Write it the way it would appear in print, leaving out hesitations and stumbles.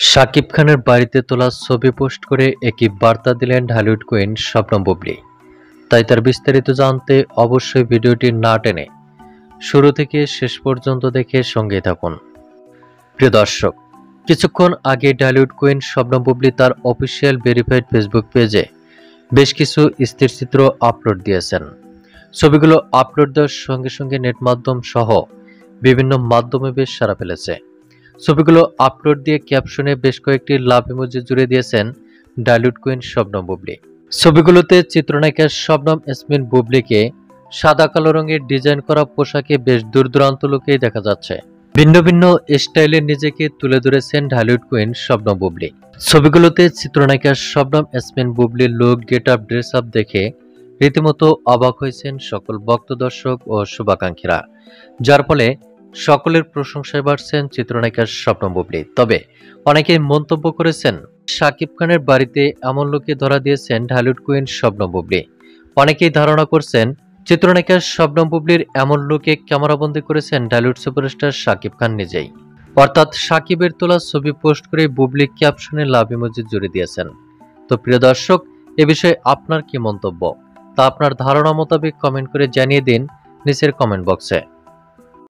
শাকিব খানের বাড়িতে তোলা ছবি পোস্ট করে একই বার্তা দিলেন ঢালিউড কুইন শবনম বুবলী। তাই তার বিস্তারিত জানতে অবশ্যই ভিডিওটি না টেনে শুরু থেকে শেষ পর্যন্ত দেখে সঙ্গে থাকুন। প্রিয় দর্শক, কিছুক্ষণ আগে ঢালিউড কুইন শবনম বুবলী তার অফিসিয়াল ভেরিফাইড ফেসবুক পেজে বেশ কিছু স্থিরচিত্র আপলোড দিয়েছেন। ছবিগুলো আপলোড দেওয়ার সঙ্গে সঙ্গে নেট মাধ্যম সহ বিভিন্ন মাধ্যমে বেশ সাড়া ফেলেছে। ছবিগুলো আপলোড দিয়ে ক্যাপশনে বেশ কয়েকটি লাভ ইমোজি জুড়ে দিয়েছেন ঢালিউড কুইন শবনম বুবলী। ছবিগুলোতে চিত্রনায়িকা শবনম ইয়াসমিন বুবলীকে সাদা কালো রঙের ডিজাইন করা পোশাকে বেশ দূর দূরান্ত লোকেই দেখা যাচ্ছে। ভিন্ন ভিন্ন স্টাইলে নিজেকে তুলে ধরেছেন ঢালিউড কুইন শবনম বুবলী। ছবিগুলোতে চিত্রনায়িকা শবনম ইয়াসমিন বুবলীর look, get up, dress up দেখে রীতিমতো অবাক হয়েছেন সকল ভক্ত, দর্শক ও শুভাকাঙ্ক্ষীরা, যার ফলে সকলের প্রশংসায় বাড়ছেন চিত্রনায়িকা শবনম বুবলী। তবে অনেকেই মন্তব্য করেছেন, শাকিব খানের বাড়িতে এমন লোককে ধরা দিয়েছেন ঢালিউড কুইন শবনম বুবলী। অনেকেই ধারণা করছেন চিত্রনায়িকা শবনম বুবলীর এমন লোকে ক্যামেরাবন্দি করেছেন ঢালিউড সুপারস্টার শাকিব খান নিজেই। অর্থাৎ শাকিবের তোলা ছবি পোস্ট করে বুবলী ক্যাপশনে লাভ ইমোজি জুড়ে দিয়েছেন। তো প্রিয় দর্শক, এ বিষয়ে আপনার কি মন্তব্য তা আপনার ধারণা মোতাবেক কমেন্ট করে জানিয়ে দিন নিচের কমেন্ট বক্সে।